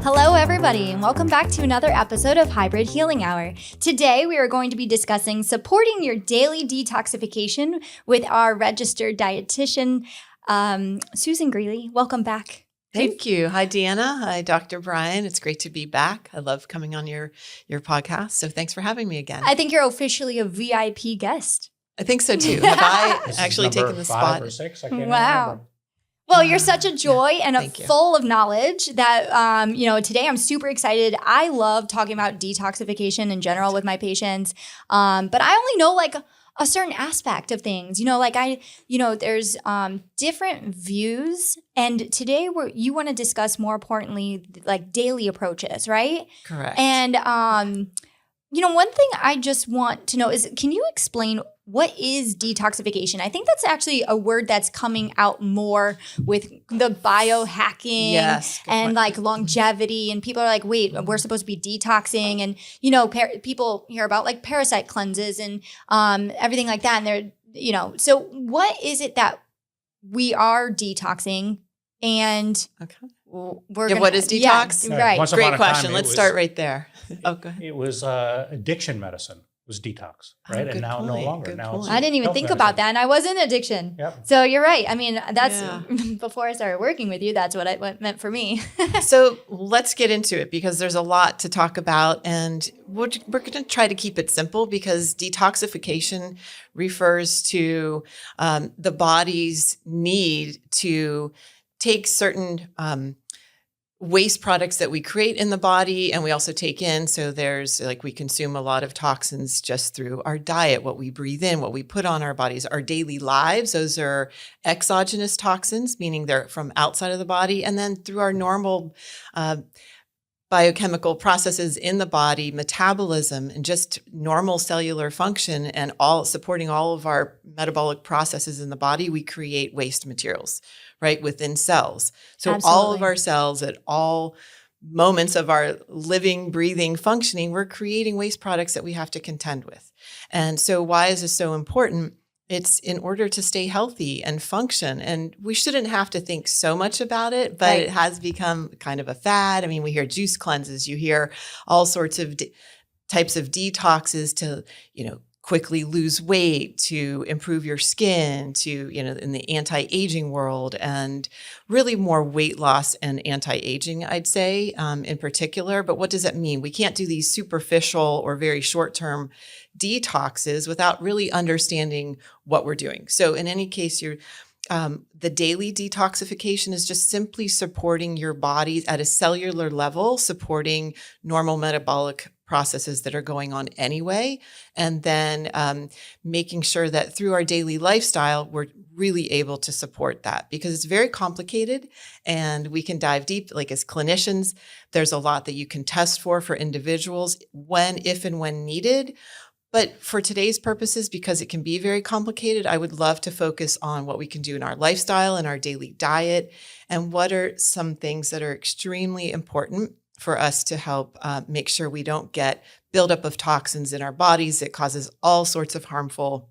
Hello, everybody, and welcome back to another episode of Hybrid Healing Hour. Today, we are going to be discussing supporting your daily detoxification with our registered dietitian, Susan Greeley. Welcome back. Thank you. Hi, Deanna. Hi, Dr. Brian. It's great to be back. I love coming on your podcast. So thanks for having me again. I think you're officially a VIP guest. I think so too. Have I This actually is taken the spot? 5 or 6? I can't Wow. remember. Well, you're such a joy and Thank you. full of knowledge that, today I'm super excited. I love talking about detoxification in general with my patients. But I only know like a certain aspect of things, there's different views. And today you want to discuss more importantly, like daily approaches, right? Correct. And, one thing I just want to know is, can you explain what is detoxification? I think that's actually a word that's coming out more with the biohacking Yes, good and point. like longevity. And people are like, wait, we're supposed to be detoxing. And, people hear about like parasite cleanses and everything like that. And they're, so what is it that we are detoxing? And Okay. we're Yeah, what is detox? Yeah, right. Once upon Great a time, question. it Let's was- start right there. Oh, go ahead. It was addiction medicine was detox, Oh, right? good And now no point, longer. good Now point. it's I didn't even health think medicine. about that. And I was in addiction. Yep. So you're right. I mean, that's Yeah. before I started working with you, that's what it meant for me. So let's get into it because there's a lot to talk about, and we're going to try to keep it simple because detoxification refers to the body's need to take certain waste products that we create in the body and we also take in. So there's like we consume a lot of toxins just through our diet, what we breathe in, what we put on our bodies, our daily lives. Those are exogenous toxins, meaning they're from outside of the body. And then through our normal biochemical processes in the body, metabolism, and just normal cellular function and all supporting all of our metabolic processes in the body, we create waste materials, right, within cells. So all of Absolutely. our cells at all moments of our living, breathing, functioning, we're creating waste products that we have to contend with. And so why is this so important? It's in order to stay healthy and function. And we shouldn't have to think so much about it, but Right. it has become kind of a fad. I mean, we hear juice cleanses, you hear all sorts of types of detoxes to, quickly lose weight, to improve your skin, to, in the anti-aging world, and really more weight loss and anti-aging, I'd say, in particular. But what does that mean? We can't do these superficial or very short-term detoxes without really understanding what we're doing. So in any case, the daily detoxification is just simply supporting your body at a cellular level, supporting normal metabolic processes that are going on anyway, and then making sure that through our daily lifestyle, we're really able to support that because it's very complicated and we can dive deep. Like as clinicians, there's a lot that you can test for individuals if and when needed. But for today's purposes, because it can be very complicated, I would love to focus on what we can do in our lifestyle and our daily diet, and what are some things that are extremely important for us to help make sure we don't get buildup of toxins in our bodies that causes all sorts of harmful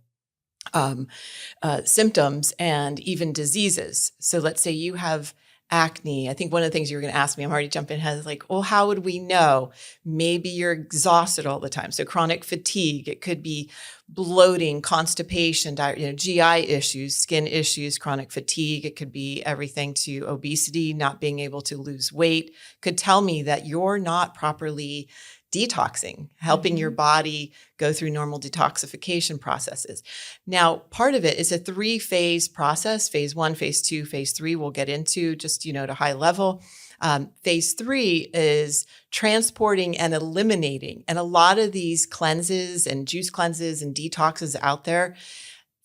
symptoms and even diseases. So let's say you have acne. I think one of the things you were going to ask me, I'm already jumping ahead, is like, well, how would we know? Maybe you're exhausted all the time. So chronic fatigue, it could be bloating, constipation, GI issues, skin issues, chronic fatigue. It could be everything to obesity, not being able to lose weight, could tell me that you're not properly detoxing, helping your body go through normal detoxification processes. Now, part of it is a 3-phase process. Phase 1, phase 2, phase 3, we'll get into just, to high level. Phase 3 is transporting and eliminating. And a lot of these cleanses and juice cleanses and detoxes out there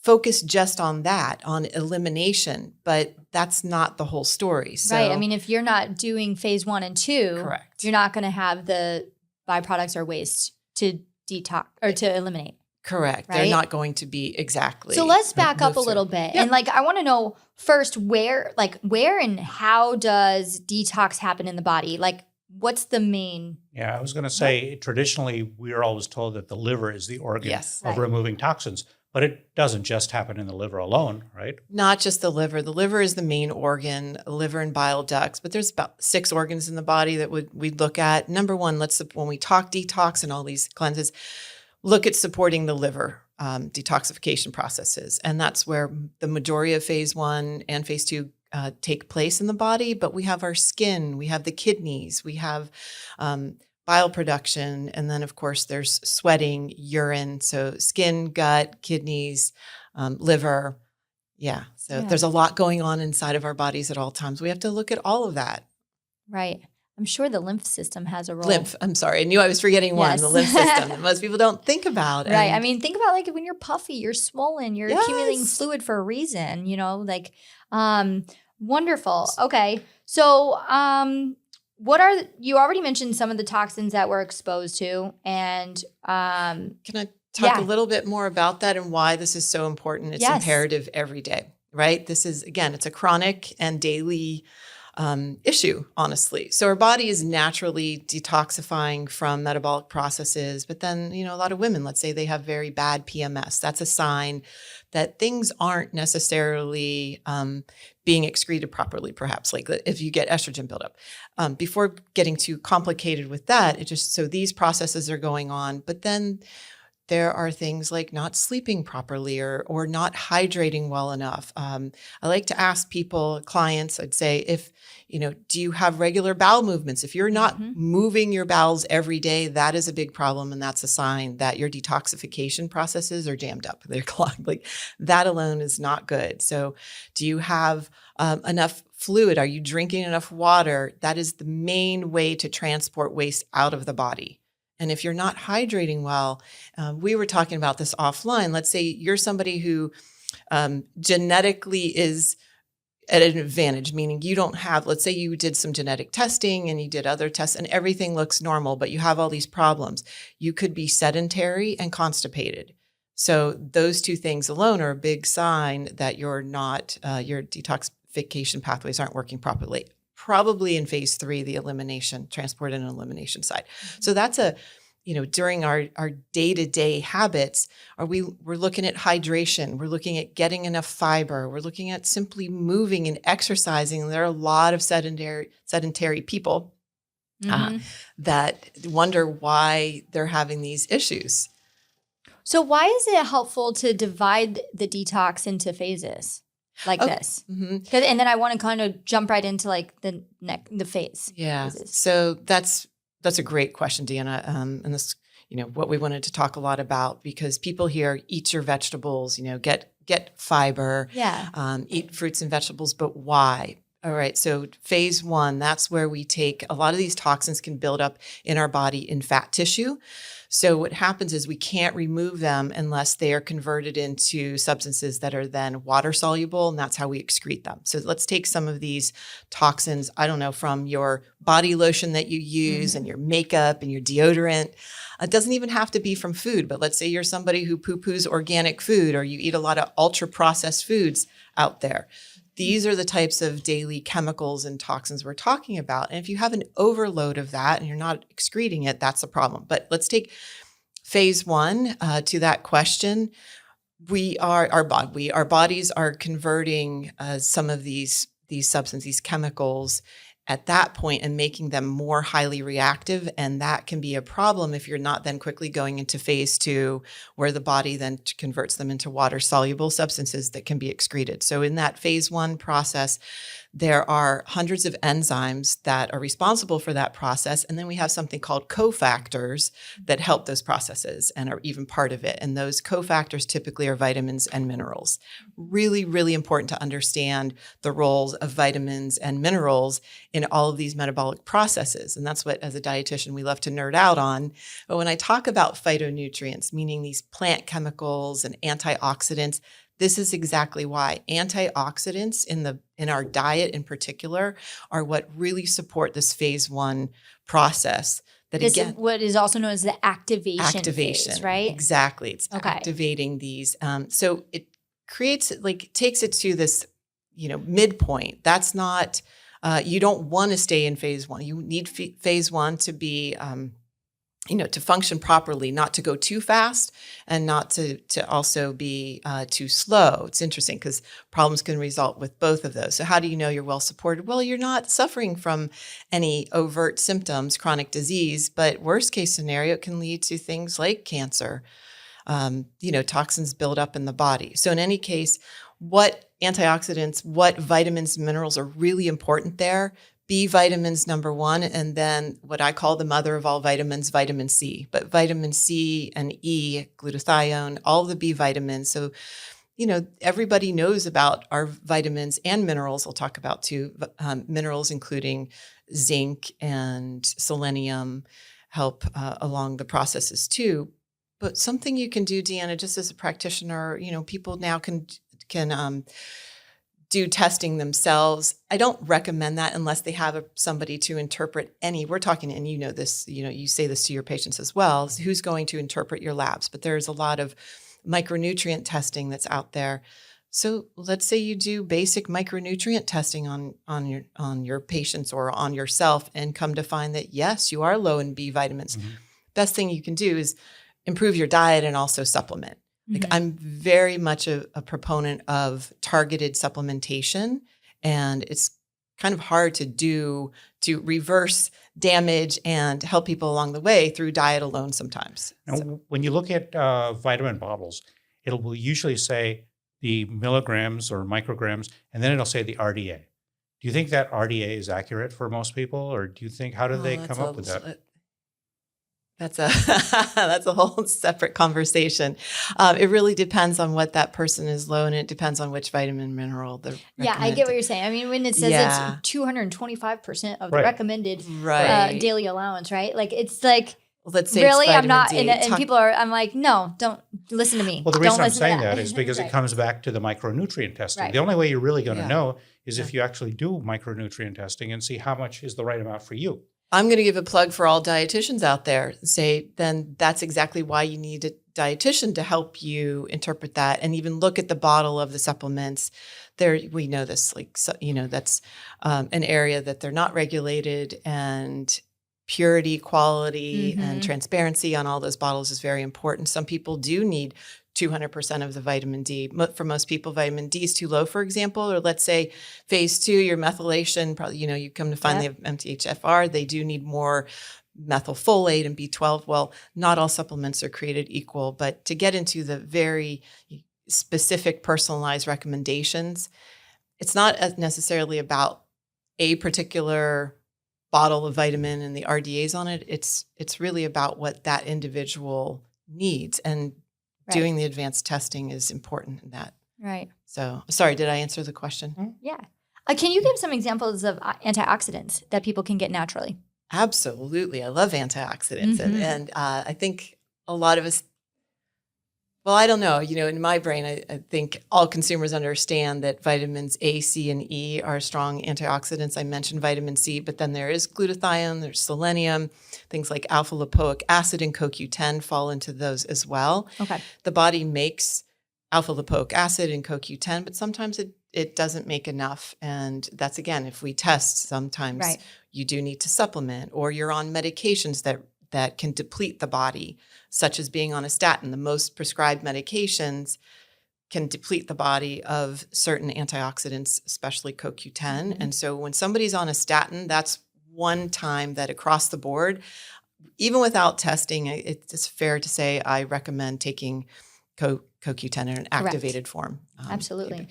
focus just on that, on elimination, but that's not the whole story. So, Right. I mean, if you're not doing phase 1 and 2, correct. you're not going to have the byproducts or waste to detox or to eliminate. Correct. Right? They're not going to be exactly. So let's back up a That's little right. bit. Yeah. And I want to know first where and how does detox happen in the body? Like what's the main? Yeah, I was going to say, traditionally, we are always told that the liver is the organ Yes. of Right. removing toxins. But it doesn't just happen in the liver alone, right? Not just the liver. The liver is the main organ, liver and bile ducts, but there's about 6 organs in the body that we'd look at. Number one, when we talk detox and all these cleanses, look at supporting the liver detoxification processes. And that's where the majority of phase 1 and phase 2 take place in the body. But we have our skin, we have the kidneys, we have bile production. And then, of course, there's sweating, urine. So skin, gut, kidneys, liver. Yeah. So there's a lot going on inside of our bodies at all times. We have to look at all of that. Right. I'm sure the lymph system has a role. Lymph. I'm sorry. I knew I was forgetting one, the lymph system that most people don't think about. Right. And I mean, think about like when you're puffy, you're swollen, you're accumulating fluid for a reason, like wonderful. Okay. So you already mentioned some of the toxins that we're exposed to, and can I talk a little bit more about that and why this is so important? It's imperative every day, right? This is, again, it's a chronic and daily issue, honestly. So our body is naturally detoxifying from metabolic processes, but then, a lot of women, let's say they have very bad PMS. That's a sign that things aren't necessarily being excreted properly, perhaps, like if you get estrogen buildup. Before getting too complicated with that, so these processes are going on, but then there are things like not sleeping properly or not hydrating well enough. I like to ask clients, I'd say, do you have regular bowel movements? If you're not moving your bowels every day, that is a big problem. And that's a sign that your detoxification processes are jammed up. They're clogged. Like that alone is not good. So do you have enough fluid? Are you drinking enough water? That is the main way to transport waste out of the body. And if you're not hydrating well, we were talking about this offline. Let's say you're somebody who genetically is at an advantage, meaning you don't have, let's say you did some genetic testing and you did other tests and everything looks normal, but you have all these problems. You could be sedentary and constipated. So those two things alone are a big sign that you're not, your detoxification pathways aren't working properly. Probably in phase 3, the elimination, transport and elimination side. So that's during our day-to-day habits, we're looking at hydration, we're looking at getting enough fiber, we're looking at simply moving and exercising. There are a lot of sedentary people that wonder why they're having these issues. So why is it helpful to divide the detox into phases? This. And then I want to kind of jump right into like the phase. Yeah. Phases. So that's a great question, Deanna. And this, what we wanted to talk a lot about, because people hear eat your vegetables, get fiber, eat fruits and vegetables, but why? All right. So phase 1, that's where we take a lot of these toxins can build up in our body in fat tissue. So what happens is we can't remove them unless they are converted into substances that are then water soluble, and that's how we excrete them. So let's take some of these toxins, from your body lotion that you use and your makeup and your deodorant. It doesn't even have to be from food, but let's say you're somebody who poo-poos organic food or you eat a lot of ultra-processed foods out there. These are the types of daily chemicals and toxins we're talking about. And if you have an overload of that and you're not excreting it, that's a problem. But let's take phase 1 to that question. Our bodies are converting some of these substances, these chemicals at that point and making them more highly reactive. And that can be a problem if you're not then quickly going into phase 2, where the body then converts them into water-soluble substances that can be excreted. So in that phase 1 process, there are hundreds of enzymes that are responsible for that process. And then we have something called cofactors that help those processes and are even part of it. And those cofactors typically are vitamins and minerals. Really, really important to understand the roles of vitamins and minerals in all of these metabolic processes. And that's what, as a dietitian, we love to nerd out on. But when I talk about phytonutrients, meaning these plant chemicals and antioxidants, this is exactly why. Antioxidants in our diet in particular are what really support this phase 1 process. This is what is also known as the activation phase, right? Exactly. It's activating these. So it creates, takes it to this, midpoint. That's not, you don't want to stay in phase 1. You need phase 1 to be to function properly, not to go too fast and not to also be too slow. It's interesting because problems can result with both of those. So how do you know you're well supported? Well, you're not suffering from any overt symptoms, chronic disease, but worst case scenario, it can lead to things like cancer. Toxins build up in the body. So in any case, what antioxidants, what vitamins, minerals are really important there? B vitamins, number one, and then what I call the mother of all vitamins, vitamin C. But vitamin C and E, glutathione, all the B vitamins. So, everybody knows about our vitamins and minerals. I'll talk about two minerals, including zinc and selenium, help along the processes too. But something you can do, Deanna, just as a practitioner, people now can do testing themselves. I don't recommend that unless they have somebody to interpret we're talking, and this, you say this to your patients as well, who's going to interpret your labs. But there's a lot of micronutrient testing that's out there. So let's say you do basic micronutrient testing on your patients or on yourself and come to find that, yes, you are low in B vitamins. Mm-hmm. Best thing you can do is improve your diet and also supplement. Like I'm very much a proponent of targeted supplementation, and it's kind of hard to reverse damage and help people along the way through diet alone sometimes. And when you look at vitamin bottles, it will usually say the milligrams or micrograms, and then it'll say the RDA. Do you think that RDA is accurate for most people, or do you think, how do they come up with that? That's a whole separate conversation. It really depends on what that person is low in. It depends on which vitamin mineral they're I get what you're saying. I mean, when it says it's 225% of the recommended daily allowance, right? Like it's like, let's say really, I'm not, and people are, I'm like, no, don't listen to me. Well, the reason I'm saying that is because it comes back to the micronutrient testing. Right. The only way you're really going to know is if you actually do micronutrient testing and see how much is the right amount for you. I'm going to give a plug for all dietitians out there. Then that's exactly why you need a dietitian to help you interpret that and even look at the bottle of the supplements. We know this, that's an area that they're not regulated, and purity, quality, and transparency on all those bottles is very important. Some people do need 200% of the vitamin D. For most people, vitamin D is too low, for example, or let's say phase 2, your methylation, probably, you come to find they have MTHFR, they do need more methylfolate and B12. Well, not all supplements are created equal, but to get into the very specific personalized recommendations, it's not necessarily about a particular bottle of vitamin and the RDAs on it. It's really about what that individual needs, and doing the advanced testing is important in that. Right. So, sorry, did I answer the question? Yeah. Can you give some examples of antioxidants that people can get naturally? Absolutely. I love antioxidants. And I think a lot of us, well, I don't know, in my brain, I think all consumers understand that vitamins A, C, and E are strong antioxidants. I mentioned vitamin C, but then there is glutathione, there's selenium, things like alpha lipoic acid and CoQ10 fall into those as well. Okay. The body makes alpha lipoic acid and CoQ10, but sometimes it doesn't make enough. And that's, again, if we test, sometimes you do need to supplement, or you're on medications that can deplete the body, such as being on a statin. The most prescribed medications can deplete the body of certain antioxidants, especially CoQ10. And so when somebody's on a statin, that's one time that across the board, even without testing, it's fair to say I recommend taking CoQ10 in an activated form. Absolutely.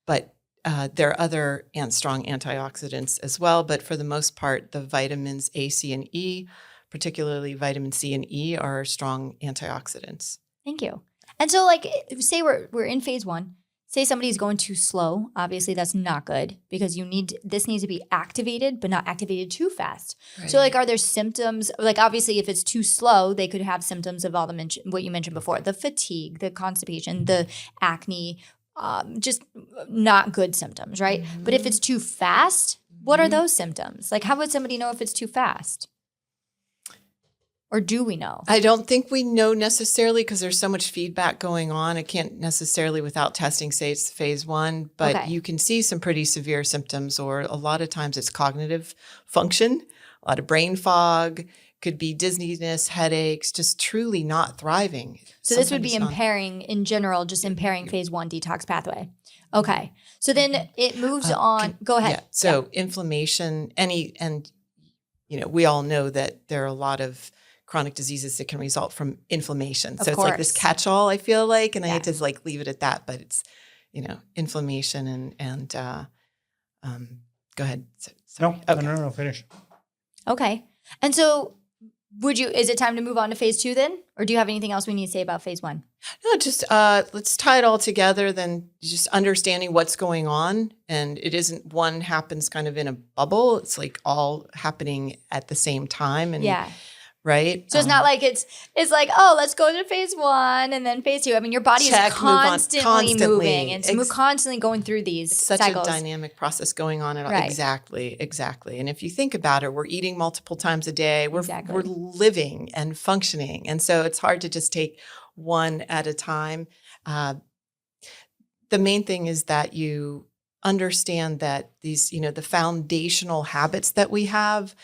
But there are other strong antioxidants as well. But for the most part, the vitamins A, C, and E, particularly vitamin C and E, are strong antioxidants. Thank you. And so, say we're in phase 1. Say somebody's going too slow. Obviously, that's not good, because this needs to be activated, but not activated too fast. Right. So, are there symptoms? Obviously, if it's too slow, they could have symptoms of all what you mentioned before: the fatigue, the constipation, the acne, just not good symptoms, right? But if it's too fast, what are those symptoms? How would somebody know if it's too fast? Or do we know? I don't think we know necessarily, because there's so much feedback going on. I can't necessarily, without testing, say it's phase 1, but you can see some pretty severe symptoms, or a lot of times it's cognitive function, a lot of brain fog, could be dizziness, headaches, just truly not thriving. So this would be Sometimes not. impairing in general, just impairing phase 1 detox pathway. Okay. So then it moves on. Go ahead. Yeah. So inflammation, we all know that there are a lot of chronic diseases that can result from inflammation. So Of it's like this course. catch-all, I feel like, and I Yeah. hate to like leave it at that, but it's, inflammation and go ahead. Sorry. No, finish. Okay. And so is it time to move on to phase 2 then? Or do you have anything else we need to say about phase 1? No, just let's tie it all together. Then just understanding what's going on, and it isn't one happens kind of in a bubble. It's like all happening at the same time, and right. So it's not like it's like, oh, let's go to phase 1 and then phase 2. I mean, your body is constantly moving and constantly going through these it's such cycles. a dynamic process going on. Right. Exactly. And if you think about it, we're eating multiple times a day. We're living and functioning, and so it's hard to just take one at a time. The main thing is that you understand that these, the foundational habits that we have,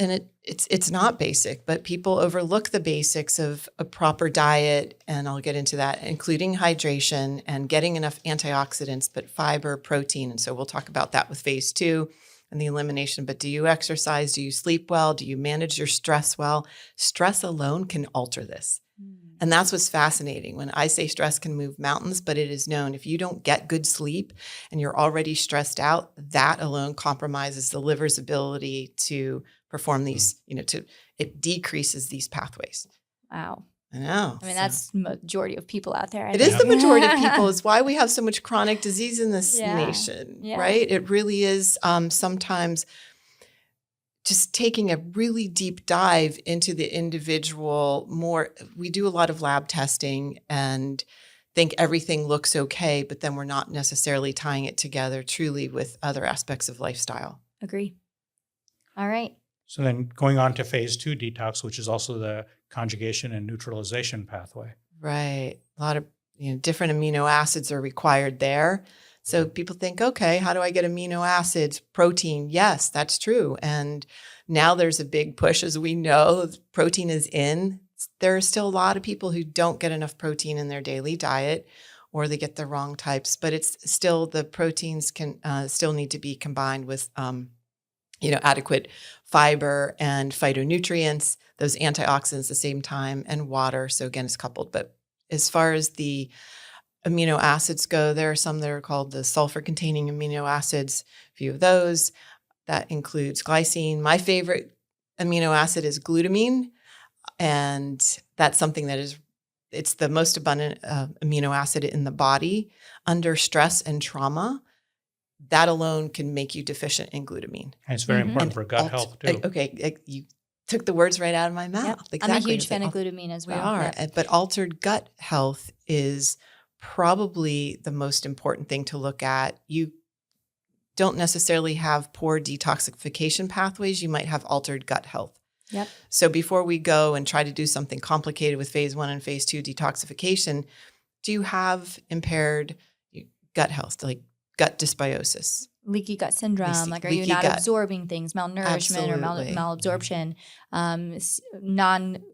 and it's not basic, but people overlook the basics of a proper diet, and I'll get into that, including hydration and getting enough antioxidants, but fiber, protein. And so we'll talk about that with phase 2 and the elimination. But do you exercise? Do you sleep well? Do you manage your stress well? Stress alone can alter this. And that's what's fascinating. When I say stress can move mountains, but it is known if you don't get good sleep and you're already stressed out, that alone compromises the liver's ability to perform these, it decreases these pathways. Wow. I know. I mean, that's the majority of people out there. It is the majority of people. It's why we have so much chronic disease in this nation, right? It really is sometimes just taking a really deep dive into the individual more. We do a lot of lab testing and think everything looks okay, but then we're not necessarily tying it together truly with other aspects of lifestyle. Agree. All right. So then going on to phase 2 detox, which is also the conjugation and neutralization pathway. Right. A lot of different amino acids are required there. So people think, okay, how do I get amino acids? Protein. Yes, that's true. And now there's a big push, as we know, protein is in. There are still a lot of people who don't get enough protein in their daily diet, or they get the wrong types, but it's still, the proteins can still need to be combined with, adequate fiber and phytonutrients, those antioxidants at the same time, and water. So again, it's coupled. But as far as the amino acids go, there are some that are called the sulfur-containing amino acids, a few of those. That includes glycine. My favorite amino acid is glutamine, and that's something that it's the most abundant amino acid in the body. Under stress and trauma, that alone can make you deficient in glutamine. And it's very important for gut health too. Okay, you took the words right out of my mouth. Yep. Exactly. I'm a huge fan of glutamine as well. We are, but altered gut health is probably the most important thing to look at. You don't necessarily have poor detoxification pathways. You might have altered gut health. Yep. So before we go and try to do something complicated with phase 1 and phase 2 detoxification, do you have impaired gut health, like gut dysbiosis? Leaky gut syndrome, are you not absorbing things, malnourishment or malabsorption,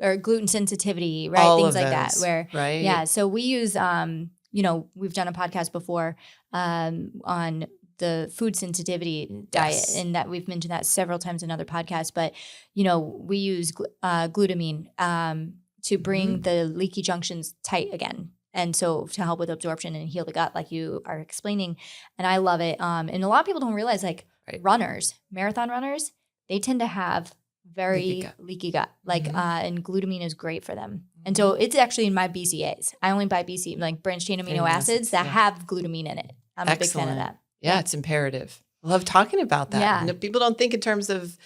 or gluten sensitivity, right? All things of like those, that. right? Yeah. So we use, we've done a podcast before on the food sensitivity diet, and that we've mentioned that several times in other podcasts. But we use glutamine to bring the leaky junctions tight again. And so to help with absorption and heal the gut, like you are explaining. And I love it. And a lot of people don't realize, runners, marathon runners, they tend to have very leaky gut. And glutamine is great for them. And so it's actually in my BCAAs. I only buy branched chain amino acids that have glutamine in it. I'm a big fan of that. Yeah, it's imperative. I love talking about that. Yeah. People don't think in terms of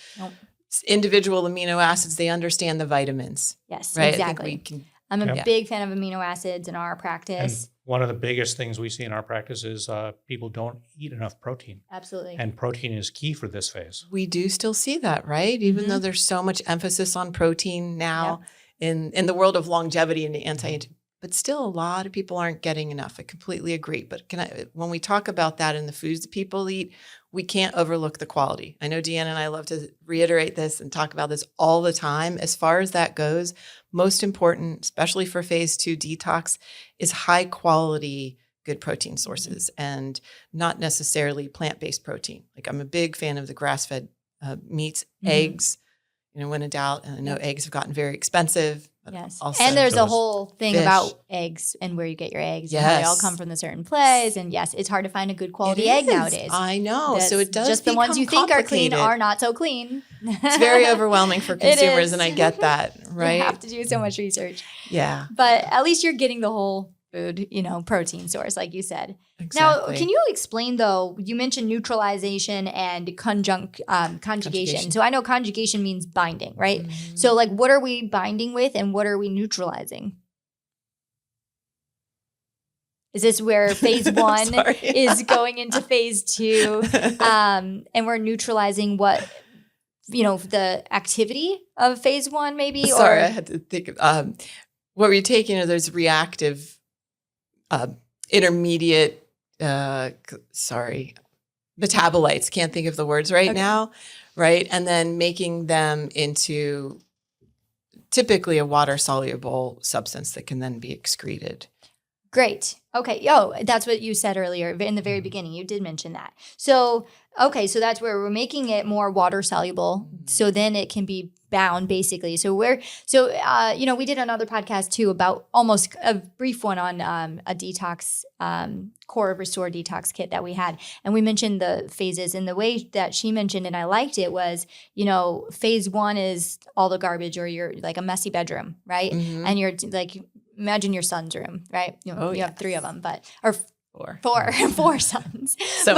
individual amino acids. They understand the vitamins. Yes, right? exactly. I'm a big fan of amino acids in our practice. And one of the biggest things we see in our practice is people don't eat enough protein. Absolutely. And protein is key for this phase. We do still see that, right? Even though there's so much emphasis on protein now in the world of longevity and but still a lot of people aren't getting enough. I completely agree. But when we talk about that in the foods that people eat, we can't overlook the quality. I know Deanna and I love to reiterate this and talk about this all the time. As far as that goes, most important, especially for phase 2 detox, is high quality, good protein sources and not necessarily plant-based protein. Like I'm a big fan of the grass-fed meats, eggs, when in doubt. And I know eggs have gotten very expensive. Yes. Also, and there's a whole thing fish. about eggs and where you get your eggs. Yes. And how they all come from a certain place. And yes, it's hard to find a good quality egg nowadays. I know. So it does just the ones you think are clean complicated. are not so clean. It's very overwhelming for consumers, and I get that, right? You have to do so much research. Yeah. But at least you're getting the whole food, protein source, like you said. Exactly. Now, can you explain, though, you mentioned neutralization and conjugation. So I know conjugation means binding, right? Mm-hmm. So like what are we binding with and what are we neutralizing? Is this where phase 1 is going into phase 2 and we're neutralizing what, the activity of phase 1 maybe? Sorry, I had to think of what we're taking are those reactive intermediate metabolites, can't think of the words right now, right? And then making them into typically a water-soluble substance that can then be excreted. Great. Okay. That's what you said earlier in the very beginning. You did mention that. So, so that's where we're making it more water soluble. So then it can be bound basically. So we did another podcast too about almost a brief one on a detox, core restore detox kit that we had. And we mentioned the phases, and the way that she mentioned, and I liked it, was, phase 1 is all the garbage, or you're like a messy bedroom, right? Mm-hmm. And you're like, imagine your son's room, right? You have 3 of them, or 4 sons. So,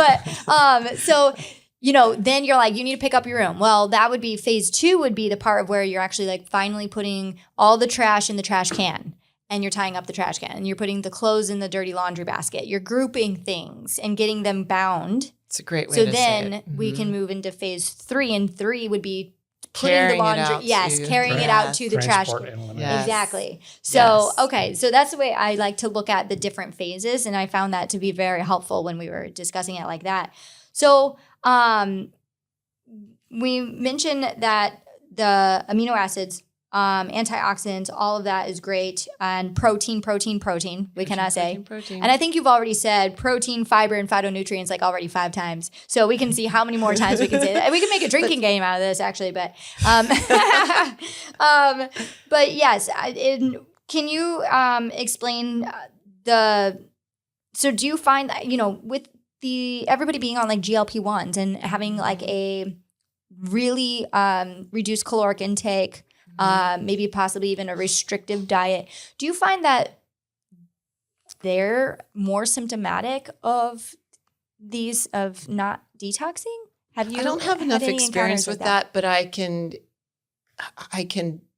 then you're like, you need to pick up your room. Well, that would be phase 2 would be the part where you're actually like finally putting all the trash in the trash can, and you're tying up the trash can, and you're putting the clothes in the dirty laundry basket. You're grouping things and getting them bound. it's a great way So to then say it. we can move into phase 3, and 3 would be putting Carrying the laundry, carrying it out to the trash Transport can. and eliminate. Yes. Exactly. So, Yes. so that's the way I like to look at the different phases. And I found that to be very helpful when we were discussing it like that. So, we mentioned that the amino acids, antioxidants, all of that is great. And protein, we cannot say. Protein. And I think you've already said protein, fiber, and phytonutrients like already 5 times. So we can see how many more times we can say that. And we can make a drinking game out of this, actually. But, but yes, can you explain so do you find that, with everybody being on like GLP-1s and having like a really reduced caloric intake, maybe possibly even a restrictive diet, do you find that they're more symptomatic of not detoxing? I don't have enough experience with that, but I can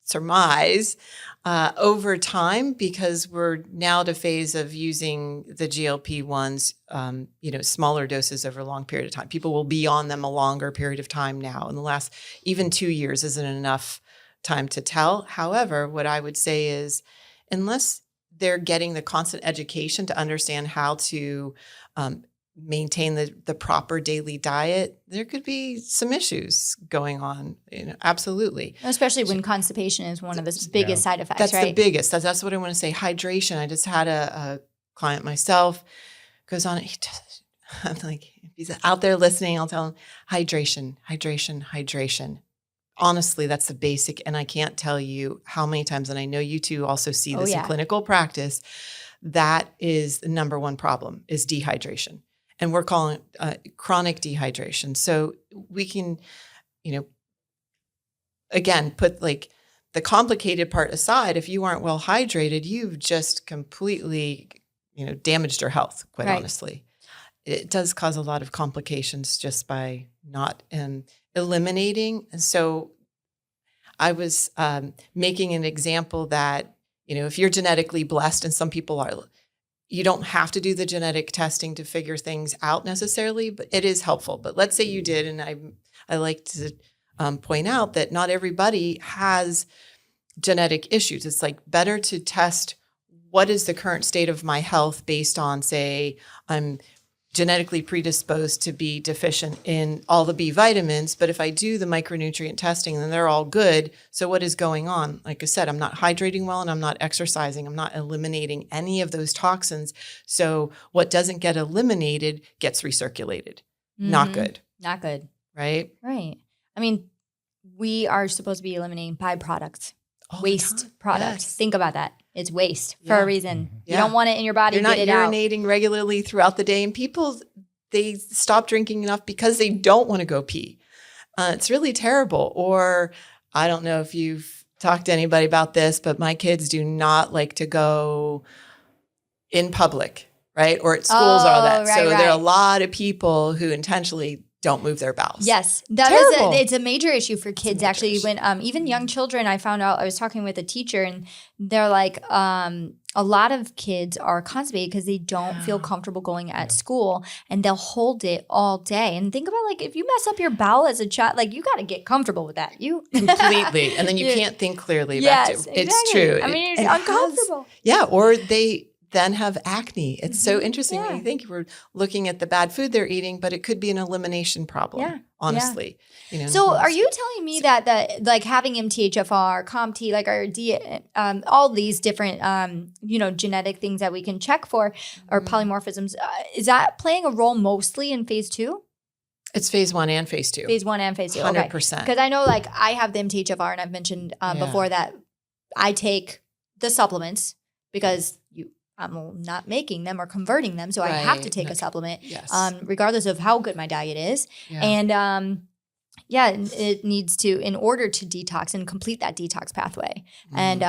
surmise over time, because we're now at a phase of using the GLP-1s, smaller doses over a long period of time. People will be on them a longer period of time now. In the last, even 2 years isn't enough time to tell. However, what I would say is, unless they're getting the constant education to understand how to maintain the proper daily diet, there could be some issues going on. Absolutely. Especially when constipation is one of the biggest side effects, That's right? the biggest. That's what I want to say. Hydration. I just had a client myself goes on. I'm like, if he's out there listening, I'll tell him hydration. Honestly, that's the basic. And I can't tell you how many times, and I know you two also see this in clinical practice, that is the number one problem is dehydration. And we're calling it chronic dehydration. So we can, again, put like the complicated part aside. If you aren't well hydrated, you've just completely, damaged your health, quite honestly. It does cause a lot of complications just by not eliminating. And so I was making an example that, if you're genetically blessed, and some people are, you don't have to do the genetic testing to figure things out necessarily, but it is helpful. But let's say you did, and I like to point out that not everybody has genetic issues. It's like better to test what is the current state of my health based on, say, I'm genetically predisposed to be deficient in all the B vitamins, but if I do the micronutrient testing, then they're all good. So what is going on? Like I said, I'm not hydrating well and I'm not exercising. I'm not eliminating any of those toxins. So what doesn't get eliminated gets recirculated. Not good. Not good. Right? Right. I mean, we are supposed to be eliminating byproducts, All the waste time. products. Yes. Think about that. It's waste for a reason. You Yeah. don't want it in your body. You're not get it out. urinating regularly throughout the day, and people, they stop drinking enough because they don't want to go pee. It's really terrible. Or I don't know if you've talked to anybody about this, but my kids do not like to go in public, right? Or at schools, all that. Right, So there are a right. lot of people who intentionally don't move their bowels. Yes, that Terrible. is it's a major issue for kids. major Actually, issue. when even young children, I found out I was talking with a teacher, and they're like, a lot of kids are constipated because they don't feel comfortable going at school, and they'll hold it all day. And think about like if you mess up your bowel as a child, like you got to get comfortable with that. You Completely. And then you Yeah. can't think clearly about Yes, it. It's exactly. true. I mean, it's It has- uncomfortable. Yeah, or they then have acne. It's so interesting when Yeah. you think we're looking at the bad food they're eating, but it could be an elimination problem. Yeah. Honestly, you know. So are you telling me that like having MTHFR, COMT, like all these different genetic things that we can check for or polymorphisms, is that playing a role mostly in phase 2? It's phase 1 and phase 2. Phase 1 and phase 2. 100%. Because I know like I have the MTHFR and I've mentioned before that I take the supplements because I'm not making them or converting them. So I have to Right. take a supplement Yes. regardless of how good my diet is. Yeah. And it needs to, in order to detox and complete that detox pathway. And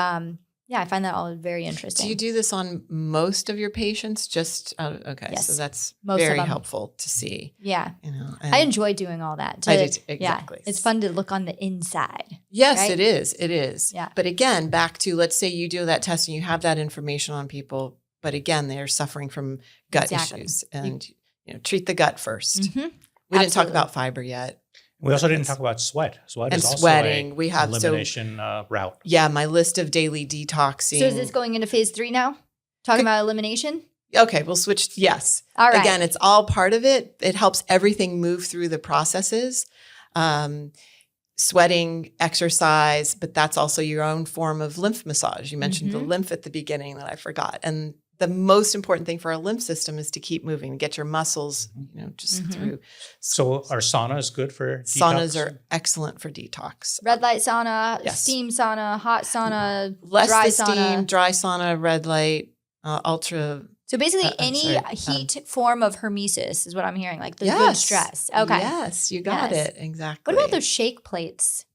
I find that all very interesting. Do you do this on most of your patients? Just okay, Yes. so that's Most of very them. helpful to see. Yeah. You know, I enjoy doing all that. I do too, exactly. Yeah, it's fun to look on the inside. Yes, right? it is. It is. Yeah. But again, back to let's say you do that test and you have that information on people, but again, they're suffering from gut Exactly. issues, and treat the gut 1st. Mhm. We didn't talk Absolutely. about fiber yet. We also didn't talk about sweat. Sweat And is also sweating. a We have- so- elimination route. Yeah, my list of daily detoxing. So is this going into phase 3 now? Talking about elimination? Okay, we'll switch. Yes. All right. Again, it's all part of it. It helps everything move through the processes. Sweating, exercise, but that's also your own form of lymph massage. You mentioned the lymph at the beginning that I forgot. And the most important thing for our lymph system is to keep moving, get your muscles, just through. So are saunas good for Saunas detox? are excellent for detox. Red light sauna, Yes. steam sauna, hot sauna, Less dry the sauna. steam, dry sauna, red light, ultra. So basically I'm any sorry, heat form of hormesis is what I'm hearing, like the good Yes. stress. Okay. Yes, you got Yes. it. Exactly. What about those shake plates?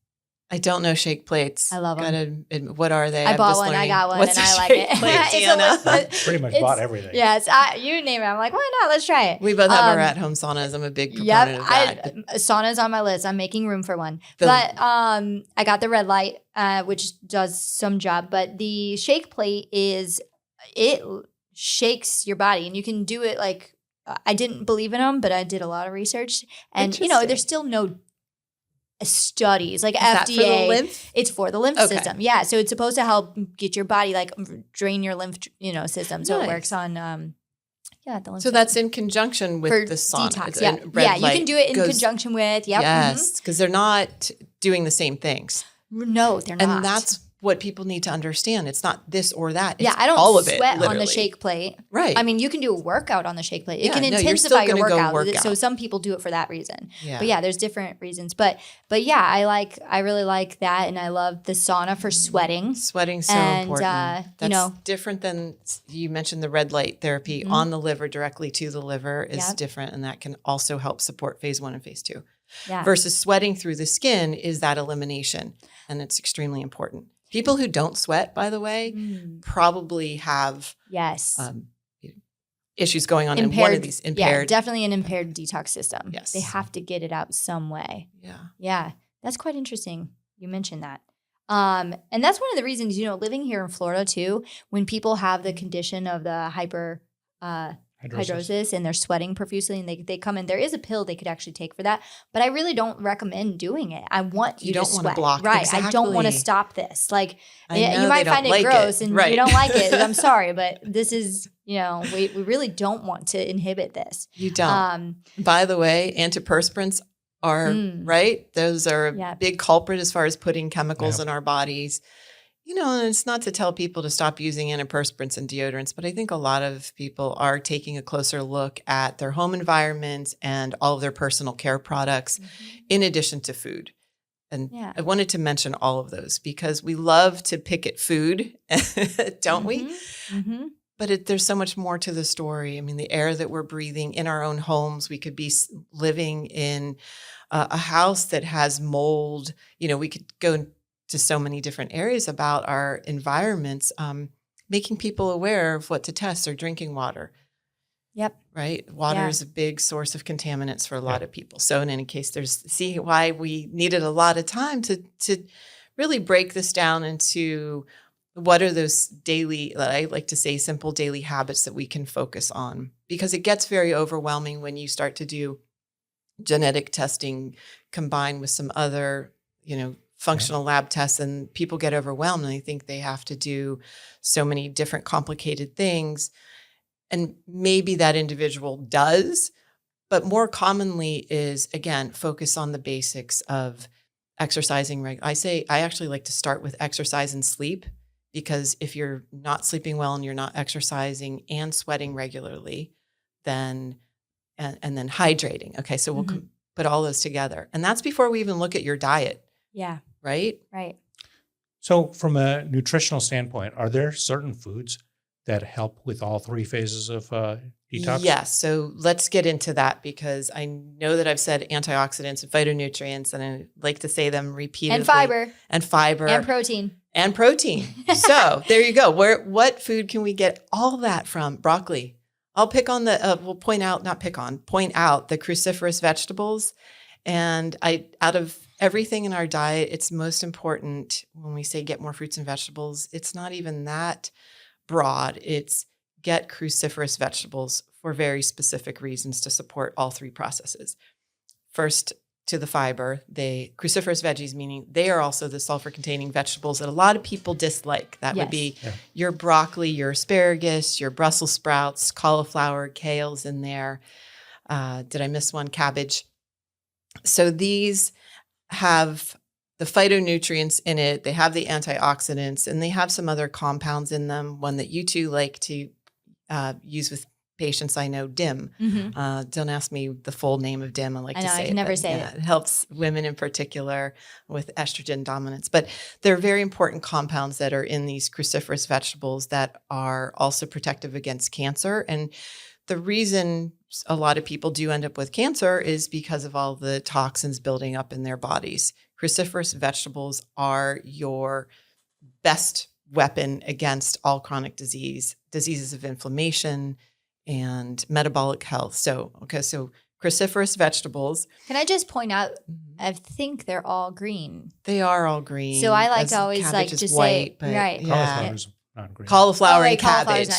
I don't know shake plates. I love 'em. Gotta admit, what are they? I I'm bought just one, I learning. got one, What's and a I like shake it. plate, It's a Deanna? little- Pretty much It's- bought everything. Yes, you name it. I'm like, why not? Let's try it. We both have our Um, at-home saunas. I'm a big Yep, proponent of that. sauna's on my list. I'm making room for one. The- But I got the red light, which does some job. But the shake plate it shakes your body, and you can do it like I didn't believe in them, but I did a lot of research, and Interesting. there's still no studies like Is that FDA. for the lymph? It's for the lymph Okay. system. Yeah, so it's supposed to help get your body like drain your lymph, system. So it Nice. works on the lymph. So system. that's in conjunction with for the sauna. detox. It's Yeah, a red you light can do it in goes- conjunction with. Yep. Yes, because they're not doing the same things. No, they're not. And that's what people need to understand. It's not this or that. It's yeah. I don't all of it, sweat on the literally. shake plate. Right. I mean, you can do a workout on the shake plate. It Yeah, can no, you're intensify still your gonna go workout. work So out. some people do it for that reason. Yeah. But yeah, there's different reasons. But yeah, I really like that, and I love the sauna for sweating. Sweating so And, important. you That's different than you mentioned the red light therapy on the liver directly to the liver is Yep. different, and that can also help support phase 1 and phase 2. Yeah. Versus sweating through the skin is that elimination, and it's extremely important. People who don't sweat, by the way, probably have Yes. issues going on in one of these Yeah, impaired. definitely an impaired detox system. Yes. They have to get it out some way. Yeah. Yeah, that's quite interesting. You mentioned that. And that's one of the reasons, living here in Florida too, when people have the condition of the hydrosis and they're sweating profusely and they come in. There is a pill they could actually take for that, but I really don't recommend doing it. I want you to don't want sweat. to block. Right. I don't want to Exactly. stop this. Like I know you they might don't find it like gross it. and Right. you don't like it. I'm sorry, but this is, we really don't want to inhibit this. You don't. By the way, antiperspirants are, right? Those are a big culprit as far as putting chemicals in our bodies. And it's not to tell people to stop using antiperspirants and deodorants, but I think a lot of people are taking a closer look at their home environments and all of their personal care products in addition to food. And I wanted to mention all of those because we love to pick at food, don't we? But there's so much more to the story. I mean, the air that we're breathing in our own homes, we could be living in a house that has mold. We could go into so many different areas about our environments, making people aware of what to test their drinking water. Yep. Right. Water is a big source of contaminants for a lot of people. So in any case, see why we needed a lot of time to really break this down into what are those daily, I like to say, simple daily habits that we can focus on, because it gets very overwhelming when you start to do genetic testing combined with some other, functional lab tests, and people get overwhelmed and they think they have to do so many different complicated things. And maybe that individual does, but more commonly is, again, focus on the basics of exercising. I actually like to start with exercise and sleep, because if you're not sleeping well and you're not exercising and sweating regularly, then and then hydrating. Okay, so we'll put all those together. And that's before we even look at your diet. Yeah. Right? Right. So from a nutritional standpoint, are there certain foods that help with all three phases of detox? Yes. So let's get into that, because I know that I've said antioxidants and phytonutrients, and I like to say them repeatedly. And fiber. And fiber. And protein. And protein. So there you go. What food can we get all that from? Broccoli. I'll pick on point out the cruciferous vegetables. And out of everything in our diet, it's most important when we say get more fruits and vegetables. It's not even that broad. It's get cruciferous vegetables for very specific reasons to support all three processes. First, to the fiber, cruciferous veggies, meaning they are also the sulfur-containing vegetables that a lot of people dislike. That would be your broccoli, your asparagus, your Brussels sprouts, cauliflower, kale's in there. Did I miss one? Cabbage. So these have the phytonutrients in it. They have the antioxidants, and they have some other compounds in them. One that you two like to use with patients, I know, DIM. Don't ask me the full name of DIM. I like to say I it. can never say it. It helps women in particular with estrogen dominance. But there are very important compounds that are in these cruciferous vegetables that are also protective against cancer. And the reason a lot of people do end up with cancer is because of all the toxins building up in their bodies. Cruciferous vegetables are your best weapon against all chronic diseases of inflammation, and metabolic health. So cruciferous vegetables. Can I just point out, I think they're all green. They are all green. So I like to always just say, right. Cauliflower's not green. Cauliflower and cabbage.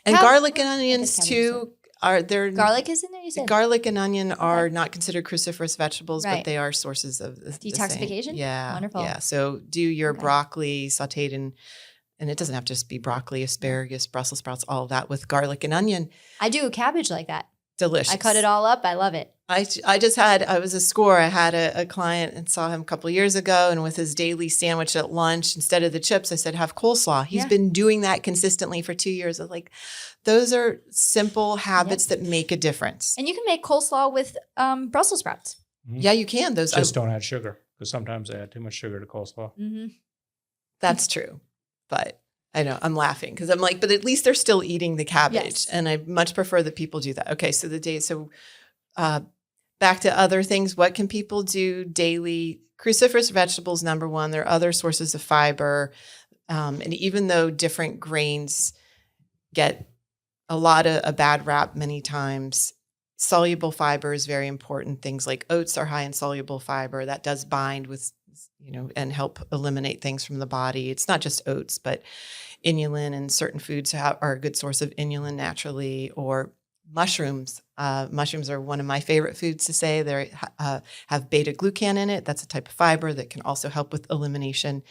And garlic and onions too. Garlic is in there, you said? Garlic and onion are not considered cruciferous vegetables, but they are sources of detoxification? Yeah. Wonderful. Yeah. So do your broccoli sauteed in, and it doesn't have to just be broccoli, asparagus, Brussels sprouts, all of that with garlic and onion. I do cabbage like that. Delicious. I cut it all up. I love it. I was a score. I had a client and saw him a couple of years ago, and with his daily sandwich at lunch, instead of the chips, I said, have coleslaw. He's been doing that consistently for 2 years. I was like, those are simple habits that make a difference. And you can make coleslaw with Brussels sprouts. Yeah, you can. Those just don't add sugar, because sometimes they add too much sugar to coleslaw. That's true. But I know I'm laughing because I'm like, but at least they're still eating the cabbage. And I much prefer that people do that. Okay. So back to other things. What can people do daily? Cruciferous vegetables, number one. There are other sources of fiber. And even though different grains get a bad rap many times, soluble fiber is very important. Things like oats are high in soluble fiber. That does bind with, and help eliminate things from the body. It's not just oats, but inulin, and certain foods are a good source of inulin naturally, or mushrooms. Mushrooms are one of my favorite foods to say. They have beta-glucan in it. That's a type of fiber that can also help with elimination.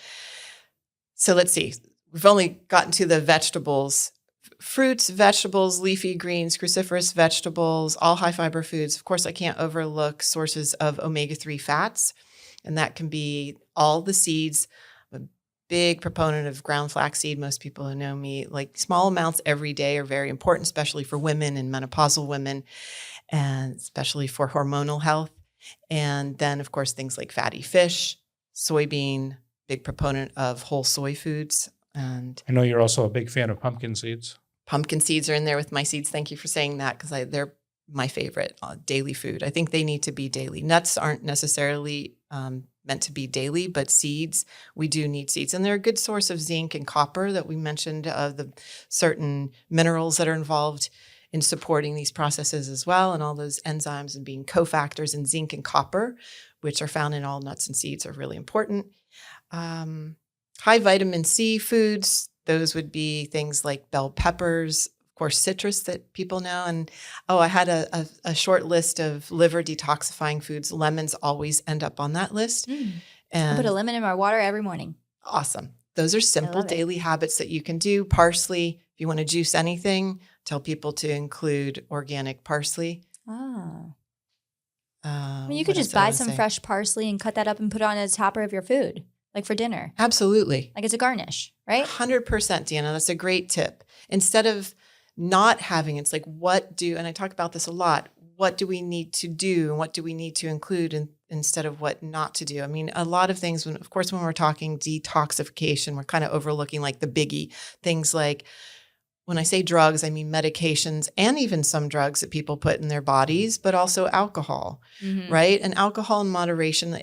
So let's see. We've only gotten to the vegetables. Fruits, vegetables, leafy greens, cruciferous vegetables, all high fiber foods. Of course, I can't overlook sources of omega-3 fats, and that can be all the seeds. I'm a big proponent of ground flaxseed. Most people who know me, like small amounts every day are very important, especially for women and menopausal women, and especially for hormonal health. And then, of course, things like fatty fish, soybean, big proponent of whole soy foods. And I know you're also a big fan of pumpkin seeds. Pumpkin seeds are in there with my seeds. Thank you for saying that, because they're my favorite daily food. I think they need to be daily. Nuts aren't necessarily meant to be daily, but seeds, we do need seeds. And they're a good source of zinc and copper that we mentioned, the certain minerals that are involved in supporting these processes as well. And all those enzymes and being cofactors in zinc and copper, which are found in all nuts and seeds, are really important. High vitamin C foods, those would be things like bell peppers, of course, citrus that people know. And I had a short list of liver detoxifying foods. Lemons always end up on that list. I put a lemon in my water every morning. Awesome. Those are simple daily habits that you can do. Parsley, if you want to juice anything, tell people to include organic parsley. Oh. You could just buy some fresh parsley and cut that up and put it on as a topper of your food. Like for dinner. Absolutely. Like it's a garnish, right? 100%, Deanna. That's a great tip. Instead of not having, it's like, and I talk about this a lot, what do we need to do and what do we need to include instead of what not to do? I mean, a lot of things, when we're talking detoxification, we're kind of overlooking like the biggie things like, when I say drugs, I mean medications and even some drugs that people put in their bodies, but also alcohol, right? And alcohol in moderation,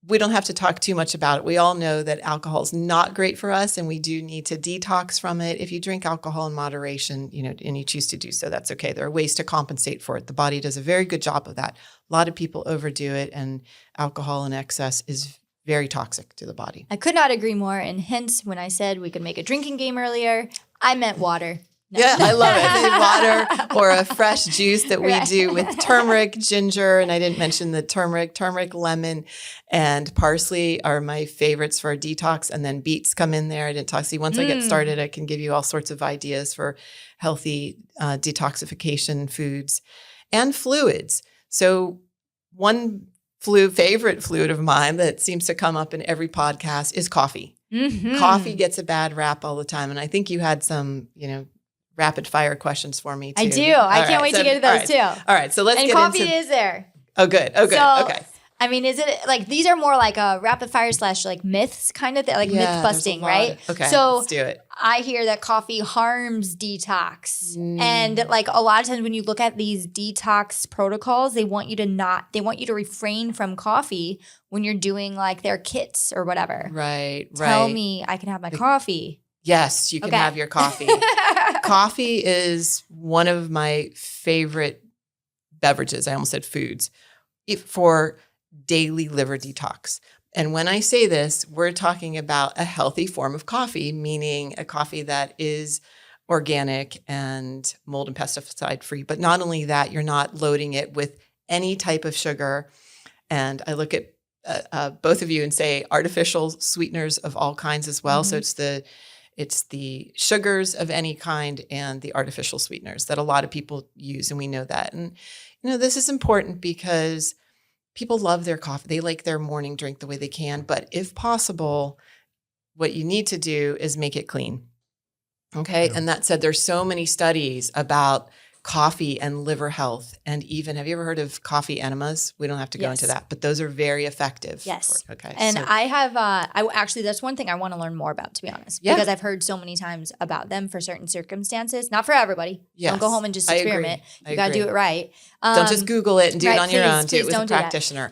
we don't have to talk too much about it. We all know that alcohol is not great for us and we do need to detox from it. If you drink alcohol in moderation, and you choose to do so, that's okay. There are ways to compensate for it. The body does a very good job of that. A lot of people overdo it, and alcohol in excess is very toxic to the body. I could not agree more. And hence, when I said we could make a drinking game earlier, I meant water. No. Yeah, I love it. Water or a fresh juice that we do with turmeric, ginger, and I didn't mention the turmeric, lemon, and parsley are my favorites for a detox. And then beets come in there. I didn't talk. See, once I get started, I can give you all sorts of ideas for healthy detoxification foods and fluids. So one favorite fluid of mine that seems to come up in every podcast is coffee. Coffee gets a bad rap all the time. And I think you had some, rapid fire questions for me too. I do. I can't wait to get to those too. All right. So let's get into. And coffee is there. Oh, good. Okay. I mean, is it like these are more like a rapid fire / like myths kind of thing, like myth busting, right? Okay. So let's do it. I hear that coffee harms detox. And like a lot of times when you look at these detox protocols, they want you to refrain from coffee when you're doing like their kits or whatever. Right. Tell me I can have my coffee. Yes, you can have your coffee. Coffee is one of my favorite beverages. I almost said foods for daily liver detox. And when I say this, we're talking about a healthy form of coffee, meaning a coffee that is organic and mold and pesticide free. But not only that, you're not loading it with any type of sugar. And I look at both of you and say artificial sweeteners of all kinds as well. So it's the sugars of any kind and the artificial sweeteners that a lot of people use, and we know that. And this is important because people love their coffee. They like their morning drink the way they can, but if possible, what you need to do is make it clean. Okay? And that said, there's so many studies about coffee and liver health. And even, have you ever heard of coffee enemas? We don't have to go into that, but those are very effective. Yes. Okay. And I have, actually, that's one thing I want to learn more about, to be honest, because I've heard so many times about them for certain circumstances. Not for everybody. Yes. Don't go home and just experiment. You got to do it right. Don't just Google it and do it on your own. Do it with a practitioner.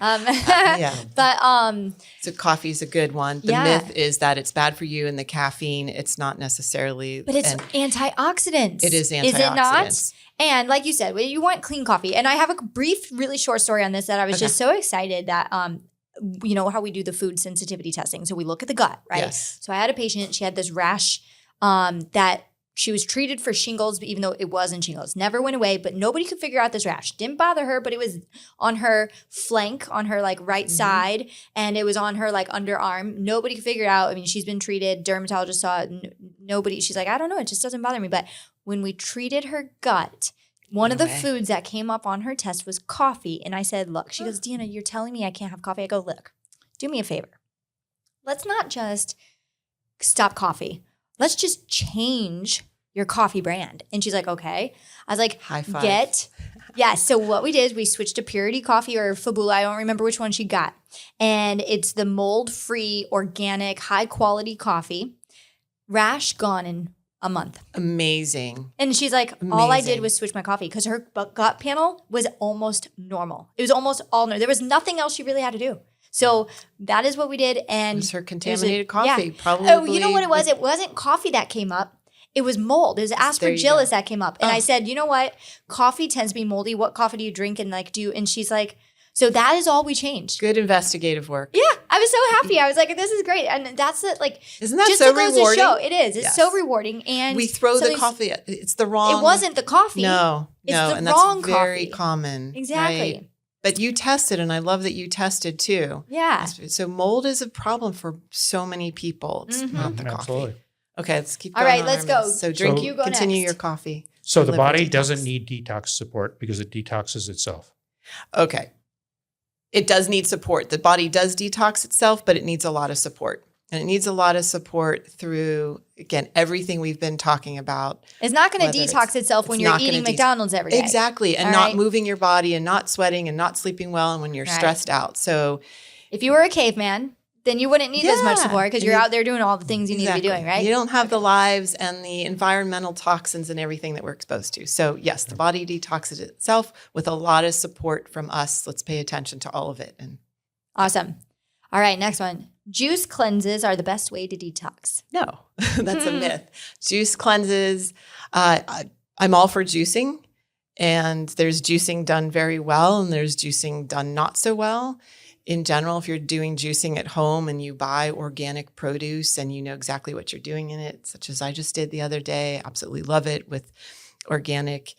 But so coffee is a good one. The myth is that it's bad for you, and the caffeine, it's not necessarily. But it's antioxidants. It is antioxidants. Is it not? And like you said, you want clean coffee. And I have a brief, really short story on this that I was just so excited that, how we do the food sensitivity testing. So we look at the gut, right? Yes. So I had a patient, she had this rash that She was treated for shingles, even though it wasn't shingles. Never went away, but nobody could figure out this rash. Didn't bother her, but it was on her flank, on her like right side, and it was on her like underarm. Nobody could figure it out. I mean, she's been treated. Dermatologist saw it. Nobody. She's like, I don't know. It just doesn't bother me. But when we treated her gut, one of the foods that came up on her test was coffee. And I said, look, she goes, Deanna, you're telling me I can't have coffee? I go, look, do me a favor. Let's not just stop coffee. Let's just change your coffee brand. And she's like, okay. I was like, high five. So what we did is we switched to Purity Coffee or Fabula. I don't remember which one she got. And it's the mold-free, organic, high-quality coffee. Rash gone in a month. Amazing. And she's like, all I did was switch my coffee because her gut panel was almost normal. It was almost all normal. There was nothing else she really had to do. So that is what we did. And it was her contaminated coffee. Yeah. Probably. Oh, you know what it was? It wasn't coffee that came up. It was mold. It was aspergillus that came up. And I said, you know what? Coffee tends to be moldy. What coffee do you drink? And like, and she's like, so that is all we changed. Good investigative work. Yeah. I was so happy. I was like, this is great. And that's it. Like, isn't that just so to goes rewarding? To show, it is. It's so rewarding. And we throw the coffee. It's the wrong. It wasn't the coffee. No. It's the and wrong that's very coffee. common. Exactly. Right? But you tested, and I love that you tested too. Yeah. So mold is a problem for so many people. It's not the coffee. Absolutely. Okay, let's keep All going. right, let's go. So You go continue next. your coffee. So the liver body detox. doesn't need detox support because it detoxes itself. Okay. It does need support. The body does detox itself, but it needs a lot of support. And it needs a lot of support through, again, everything we've been talking about. It's not going to Whether detox itself when it's you're not eating gonna McDonald's every day. Exactly. And All not right. moving your body and not sweating and not sleeping well and when you're Right. stressed out. So If you were a caveman, then you wouldn't need as much Yeah. support because And you're you- out there doing all the things you need to be doing, right? You don't have the lives and the environmental toxins and everything that we're exposed to. So yes, the body detoxes itself with a lot of support from us. Let's pay attention to all of it. And Awesome. All right, next one. Juice cleanses are the best way to detox. no, that's a myth. Juice cleanses. I'm all for juicing. And there's juicing done very well and there's juicing done not so well. In general, if you're doing juicing at home and you buy organic produce and you know exactly what you're doing in it, such as I just did the other day, absolutely love it with organic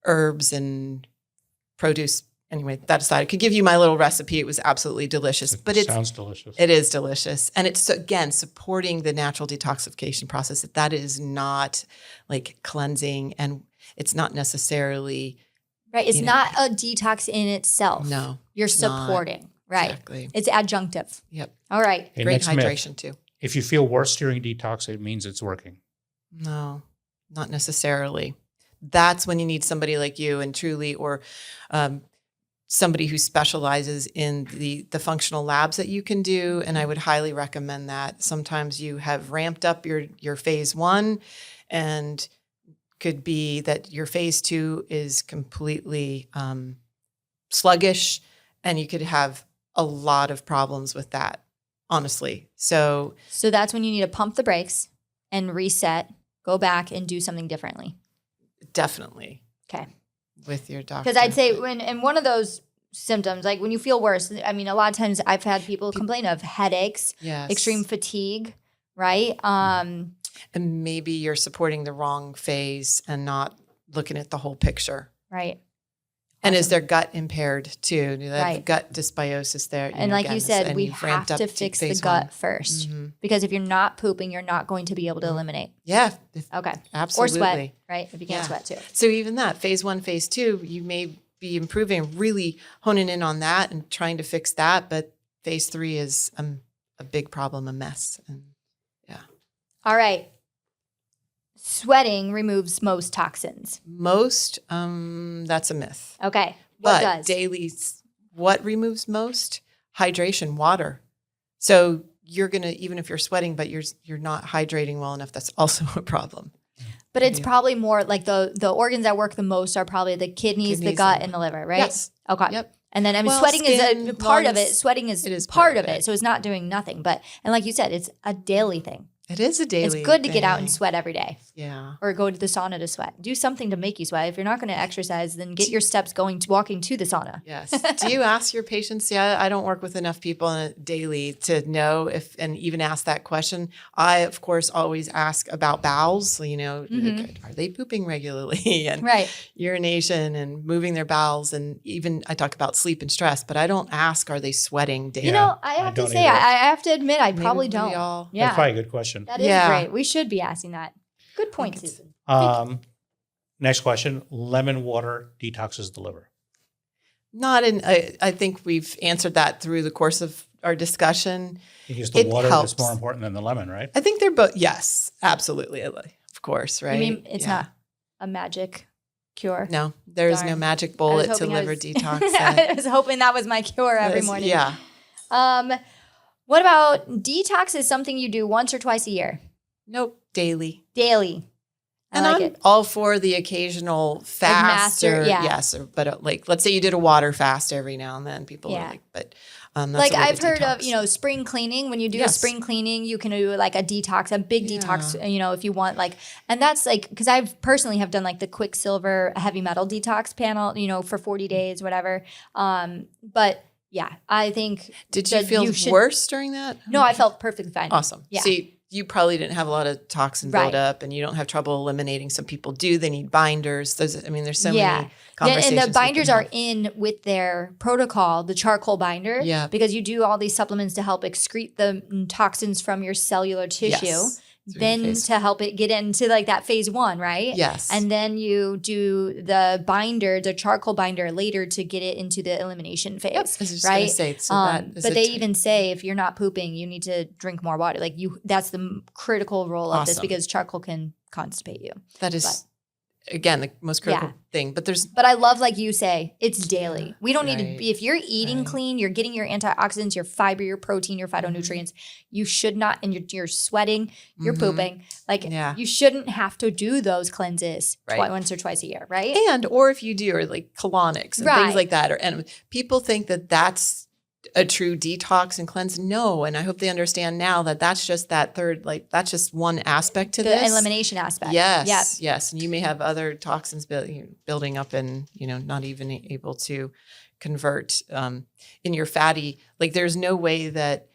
herbs and produce. Anyway, that aside, I could give you my little recipe. It was absolutely delicious. But it sounds delicious. It is delicious. And it's, again, supporting the natural detoxification process. That is not like cleansing and it's not necessarily Right. It's not a detox in itself. No. You're it's not. supporting. Right. Exactly. It's adjunctive. Yep. All right. Okay, Great next myth. hydration too. If you feel worse during detox, it means it's working. No, not necessarily. That's when you need somebody like you and truly, or somebody who specializes in the functional labs that you can do. And I would highly recommend that. Sometimes you have ramped up your phase 1 and could be that your phase 2 is completely sluggish and you could have a lot of problems with that, honestly. So that's when you need to pump the brakes and reset, go back and do something differently. definitely Okay. with your doctor. Because I'd say and one of those symptoms, like when you feel worse, I mean, a lot of times I've had people complain of headaches, yes. extreme fatigue, right? And maybe you're supporting the wrong phase and not looking at the whole picture. Right. And is their gut impaired too? Do they have Right. gut dysbiosis there? And like you said, and we you've ramped have up to fix phase the gut 1. first. Mhm. Because if you're not pooping, you're not going to be able to eliminate. Yeah, Okay. absolutely. Or sweat, right? If you can't Yeah. sweat too. So even that phase 1, phase 2, you may be improving, really honing in on that and trying to fix that. But phase 3 is a big problem, a mess. And All right. Sweating removes most toxins. most, that's a myth. Okay. What But does? what removes most? Hydration, water. So you're gonna, even if you're sweating, but you're not hydrating well enough, that's also a problem. But it's Yeah. probably more like the organs that work the most are probably the kidneys, the Kidneys gut, and- and the liver, right? Yes. Okay. Yep. And then I mean, Well, sweating is a skin, part of it. lungs, Sweating is it is part of it. So it's not doing nothing. But and like you said, it's a daily thing. It is a daily It's good to get out thing. and sweat every day. Yeah. Or go to the sauna to sweat. Do something to make you sweat. If you're not going to exercise, then get your steps walking to the sauna. Yes. Do you ask your patients? Yeah, I don't work with enough people daily to know if, and even ask that question. I, of course, always ask about bowels. Like, are they pooping regularly and urination and moving their bowels? And even I talk about sleep and stress, but I don't ask, are they sweating daily? I have to say, I have to admit, I probably don't. That's probably a good question. That is great. We should be asking that. Good point, Susan. Next question. Lemon water detoxes the liver. I think we've answered that through the course of our discussion. Because the water is more important than the lemon, right? I think they're both, yes, absolutely. Of course, right? You mean it's not a magic cure? No, there is no magic bullet to liver detox. I was hoping that was my cure every morning. Yeah. What about detox is something you do once or twice a year? Nope, daily. Daily. And I'm all for the occasional fast. But let's say you did a water fast every now and then. People are like, but that's I've heard of, spring cleaning. When you do a spring cleaning, you can do like a detox, a big detox, if you want and that's because I've personally have done like the Quicksilver heavy metal detox panel, for 40 days, whatever. But yeah, I think. Did you feel worse during that? No, I felt perfectly fine. Awesome. Yeah. See, you probably didn't have a lot of toxin buildup and you don't have trouble eliminating. Some people do. They need binders. There's so many conversations. And the binders are in with their protocol, the charcoal binder, because you do all these supplements to help excrete the toxins from your cellular tissue. Yes. Then to help it get into like that phase 1, right? Yes. And then you do the binder, the charcoal binder later to get it into the elimination phase, I was just right? Say, but they even say if you're not pooping, you need to drink more water. Like that's the critical role of this because charcoal can constipate you. That is, again, the most critical thing. But I love, like you say, it's daily. We don't need to be, if you're eating clean, you're getting your antioxidants, your fiber, your protein, your phytonutrients. You should not, and you're sweating, you're pooping. You shouldn't have to do those cleanses once or twice a year, right? Or if you do, or like colonics and things like that. And people think that that's a true detox and cleanse. No. And I hope they understand now that that's just that third, that's just one aspect to this. The elimination aspect. Yes. Yep. Yes. And you may have other toxins building up and, not even able to convert in your fatty. There's no way that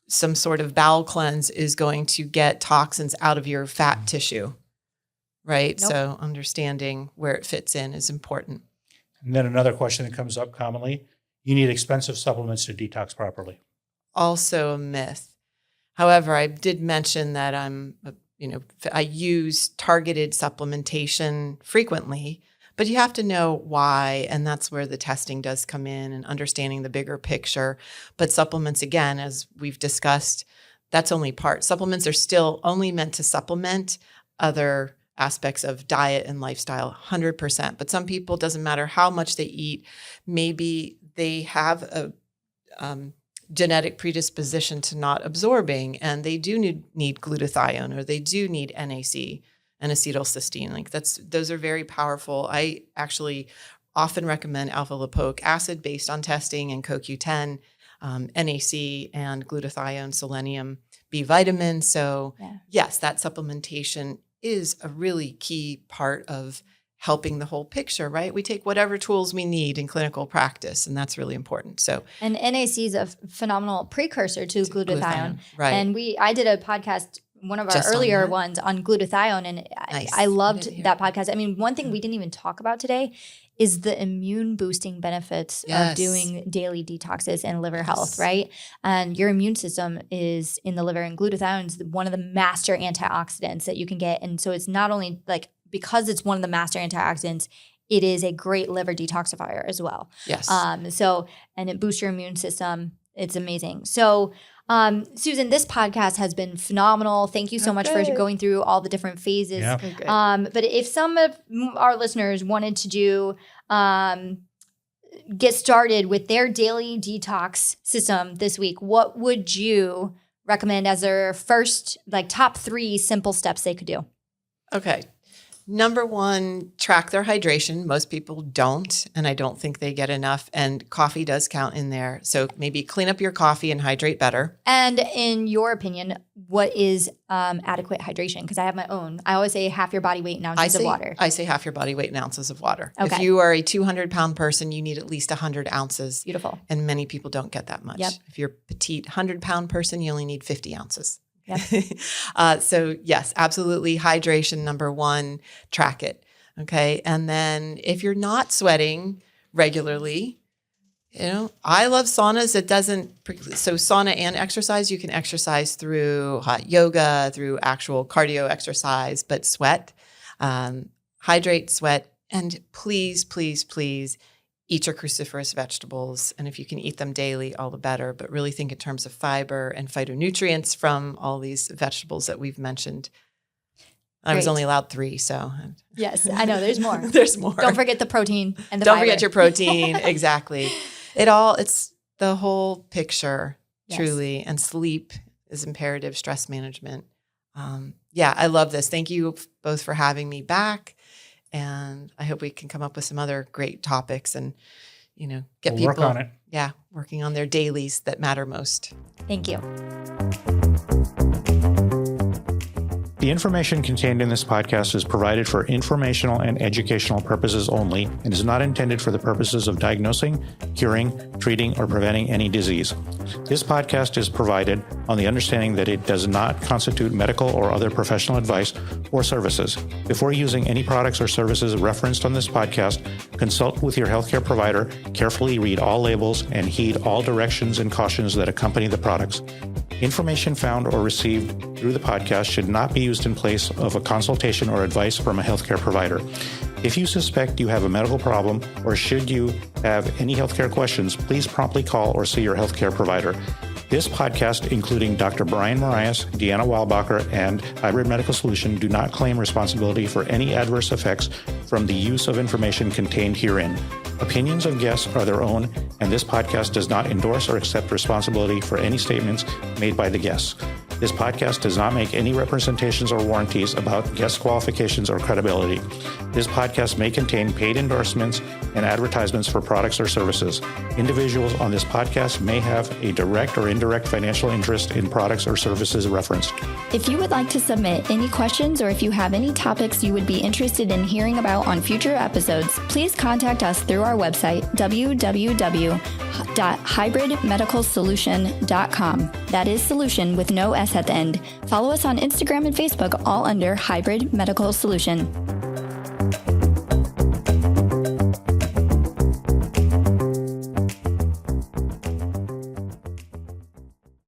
some sort of bowel cleanse is going to get toxins out of your fat tissue. Right. Nope. So understanding where it fits in is important. And then another question that comes up commonly. You need expensive supplements to detox properly. Also a myth. However, I did mention that I use targeted supplementation frequently, but you have to know why, and that's where the testing does come in and understanding the bigger picture. But supplements, again, as we've discussed, that's only part. Supplements are still only meant to supplement other aspects of diet and lifestyle, 100%. But some people, doesn't matter how much they eat, maybe they have a genetic predisposition to not absorbing, and they do need glutathione, or they do need NAC and acetylcysteine. Those are very powerful. I actually often recommend alpha lipoic acid based on testing and CoQ10, NAC, and glutathione, selenium, B vitamin. So yes, that supplementation is a really key part of helping the whole picture, right? We take whatever tools we need in clinical practice, and that's really important. So, and NAC is a phenomenal precursor to glutathione. Right. And I did a podcast, one of our earlier ones, on glutathione, and I loved that podcast. I mean, one thing we didn't even talk about today is the immune boosting benefits of doing daily detoxes and liver health, right? And your immune system is in the liver, and glutathione is one of the master antioxidants that you can get. And so it's not only because it's one of the master antioxidants, it is a great liver detoxifier as well. Yes. And it boosts your immune system. It's amazing. So, Susan, this podcast has been phenomenal. Thank you so much for going through all the different phases. Yeah. But if some of our listeners wanted to do, get started with their daily detox system this week, what would you recommend as their first, top 3 simple steps they could do? Okay. Number one, track their hydration. Most people don't, and I don't think they get enough. And coffee does count in there. So maybe clean up your coffee and hydrate better. And in your opinion, what is adequate hydration? Because I have my own. I always say half your body weight in ounces of water. I say half your body weight in ounces of water. Okay. If you are a 200-pound person, you need at least 100 ounces. Beautiful. And many people don't get that much. Yep. If you're a petite 100-pound person, you only need 50 ounces. Yep. So yes, absolutely. Hydration, number one, track it. Okay. And then if you're not sweating regularly, I love saunas. So sauna and exercise, you can exercise through hot yoga, through actual cardio exercise, but sweat, hydrate, sweat, and please, please, please eat your cruciferous vegetables. And if you can eat them daily, all the better, but really think in terms of fiber and phytonutrients from all these vegetables that we've mentioned. I was only allowed 3, so. Yes, I know. There's more. There's more. Don't forget the protein and the Don't fiber. forget your protein. Exactly. It's the whole picture, truly. And sleep is imperative, stress management. I love this. Thank you both for having me back. And I hope we can come up with some other great topics and, get people work on it. Yeah, working on their dailies that matter most. Thank you. The information contained in this podcast is provided for informational and educational purposes only and is not intended for the purposes of diagnosing, curing, treating, or preventing any disease. This podcast is provided on the understanding that it does not constitute medical or other professional advice or services. Before using any products or services referenced on this podcast, consult with your healthcare provider, carefully read all labels, and heed all directions and cautions that accompany the products. Information found or received through the podcast should not be used in place of a consultation or advice from a healthcare provider. If you suspect you have a medical problem or should you have any healthcare questions, please promptly call or see your healthcare provider. This podcast, including Dr. Brian Marias, Deanna Weilbacher, and Hybrid Medical Solution, do not claim responsibility for any adverse effects from the use of information contained herein. Opinions of guests are their own, and this podcast does not endorse or accept responsibility for any statements made by the guests. This podcast does not make any representations or warranties about guest qualifications or credibility. This podcast may contain paid endorsements and advertisements for products or services. Individuals on this podcast may have a direct or indirect financial interest in products or services referenced. If you would like to submit any questions or if you have any topics you would be interested in hearing about on future episodes, please contact us through our website, www.hybridmedicalsolution.com. That is solution with no S at the end. Follow us on Instagram and Facebook, all under Hybrid Medical Solution.